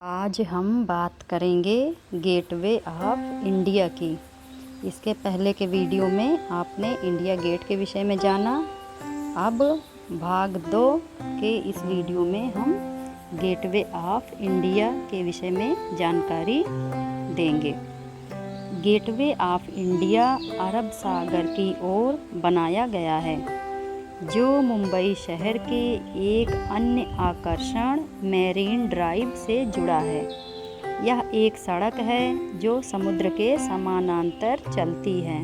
आज हम बात करेंगे गेटवे ऑफ इंडिया की। इसके पहले के वीडियो में आपने इंडिया गेट के विषय में जाना। अब भाग 2 के इस वीडियो में हम गेटवे ऑफ इंडिया के विषय में जानकारी देंगे। गेटवे ऑफ इंडिया अरब सागर की ओर बनाया गया है, जो मुंबई शहर के एक अन्य आकर्षण मैरीन ड्राइव से जुड़ा है। यह एक सड़क है जो समुद्र के समानांतर चलती है।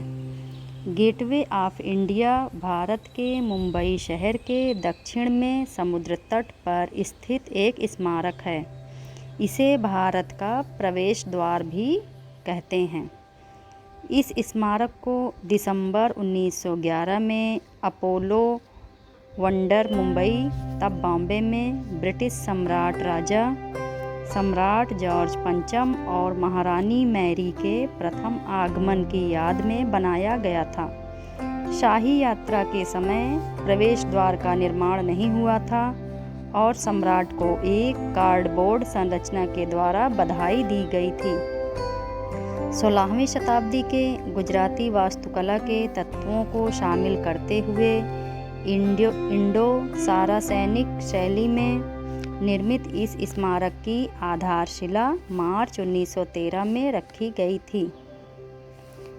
गेटवे ऑफ इंडिया भारत के मुंबई शहर के दक्षिण में समुद्र तट पर स्थित एक स्मारक है। इसे भारत का प्रवेश द्वार भी कहते हैं। इस स्मारक को दिसंबर 1911 में अपोलो वंडर मुंबई तब बॉम्बे में ब्रिटिश सम्राट जॉर्ज पंचम और महारानी मैरी के प्रथम आगमन की याद में बनाया गया था। शाही यात्रा के समय प्रवेश द्वार का निर्माण नहीं हुआ था और सम्राट को एक कार्डबोर्ड संरचना के द्वारा बधाई दी गई थी। 16वीं शताब्दी के गुजराती वास्तुकला के तत्वों को शामिल करते हुए इंडो सारासेनिक शैली में निर्मित इस स्मारक की आधारशिला मार्च 1913 में रखी गई थी।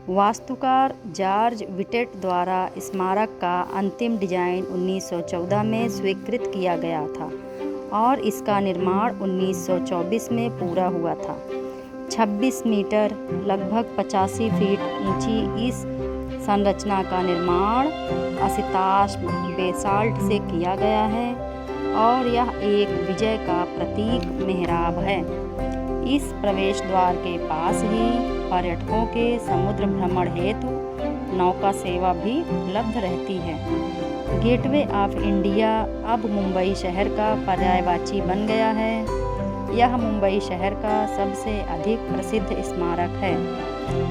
वास्तुकार जॉर्ज विटेट द्वारा स्मारक का अंतिम डिजाइन 1914 में स्वीकृत किया गया था और इसका निर्माण 1924 में पूरा हुआ था। 26 मीटर लगभग 85 फीट ऊंची इस संरचना का निर्माण असिताश बेसाल्ट से किया गया है और यह एक विजय का प्रतीक मेहराब है। इस प्रवेश द्वार के पास ही पर्यटकों के समुद्र भ्रमण हेतु नौका सेवा भी उपलब्ध रहती है। गेटवे ऑफ इंडिया अब मुंबई शहर का पर्यायवाची बन गया है। यह मुंबई शहर का सबसे अधिक प्रसिद्ध स्मारक है।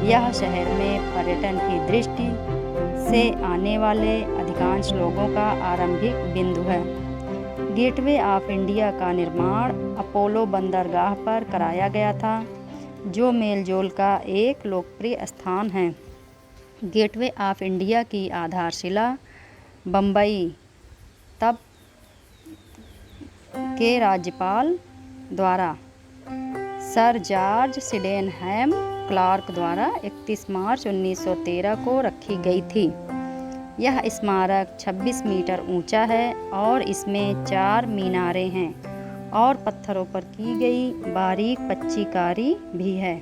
यह शहर में पर्यटन की दृष्टि से आने वाले अधिकांश लोगों का आरंभिक बिंदु है। गेटवे ऑफ इंडिया का निर्माण अपोलो बंदरगाह पर कराया गया था, जो मेलजोल का एक लोकप्रिय स्थान है। गेटवे ऑफ इंडिया की आधारशिला बम्बई तब के राज्यपाल द्वारा सर जॉर्ज सिडेनहैम क्लार्क द्वारा 31 मार्च 1913 को रखी गई थी। यह स्मारक 26 मीटर ऊंचा है और इसमें 4 मीनारें हैं और पत्थरों पर की गई बारीक पच्चीकारी भी है।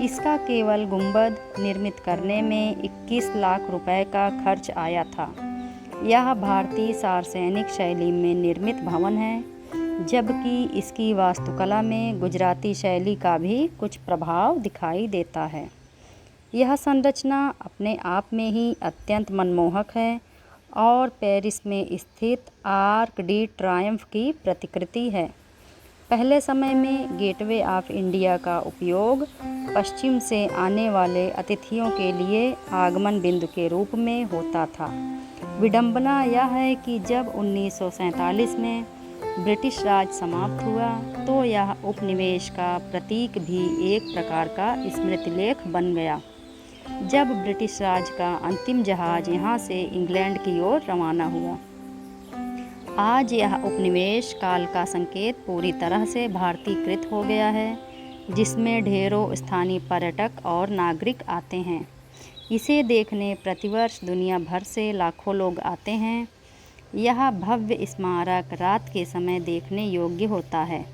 इसका केवल गुंबद निर्मित करने में 21 लाख रुपए का खर्च आया था। यह भारतीय सार्वजनिक शैली में निर्मित भवन है, जबकि इसकी वास्तुकला में गुजराती शैली का भी कुछ प्रभाव दिखाई देता है। यह संरचना अपने आप में ही अत्यंत मनमोहक है और पेरिस में स्थित आर्क डी ट्रायम्फ की प्रतिकृति है। पहले समय में गेटवे ऑफ इंडिया का उपयोग पश्चिम से आने वाले अतिथियों के लिए आगमन बिंदु के रूप में होता था। विडंबना यह है कि जब 1947 में ब्रिटिश राज समाप्त हुआ तो यह उपनिवेश का प्रतीक भी एक प्रकार का स्मृतिलेख बन गया। जब ब्रिटिश राज का अंतिम जहाज यहाँ से इंग्लैंड की ओर रवाना हुआ। आज यह उपनिवेश काल का संकेत पूरी तरह से भारतीकृत हो गया है, जिसमें ढेरों स्थानीय पर्यटक और नागरिक आते हैं। इसे देखने प्रतिवर्ष दुनिया भर से लाखों लोग आते हैं। यह भव्य स्मारक रात के समय देखने योग्य होता है,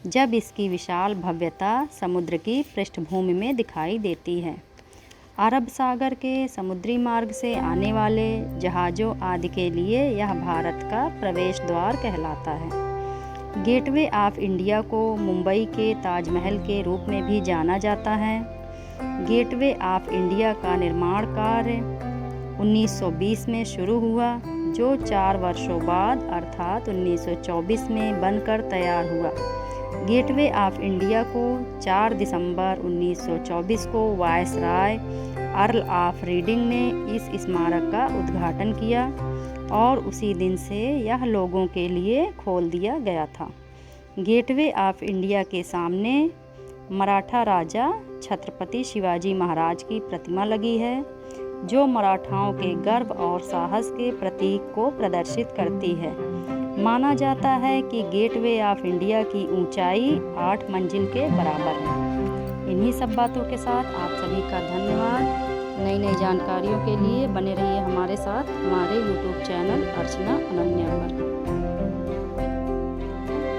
जब इसकी विशाल भव्यता समुद्र की पृष्ठभूमि में दिखाई देती है। अरब सागर के समुद्री मार्ग से आने वाले जहाज़ों आदि के लिए यह भारत का प्रवेश द्वार कहलाता है। गेटवे ऑफ इंडिया को मुंबई के ताजमहल के रूप में भी जाना जाता है। गेटवे ऑफ इंडिया का निर्माण कार्य 1920 में शुरू हुआ, जो 4 वर्षों बाद अर्थात 1924 में बनकर तैयार हुआ। गेटवे ऑफ इंडिया को 4 दिसंबर 1924 को वायसराय अर्ल ऑफ रीडिंग ने इस स्मारक का उद्घाटन किया और उसी दिन से यह लोगों के लिए खोल दिया गया था। गेटवे ऑफ इंडिया के सामने मराठा राजा छत्रपति शिवाजी महाराज की प्रतिमा लगी है, जो मराठाओं के गर्व और साहस के प्रतीक को प्रदर्शित करती है। माना जाता है कि गेटवे ऑफ इंडिया की ऊंचाई 8 मंजिल के बराबर है। इन्हीं सब बातों के साथ आप सभी का धन्यवाद। नई नई जानकारियों के लिए बने रहिए हमारे साथ, हमारे YouTube चैनल अर्चना अनन्या पर।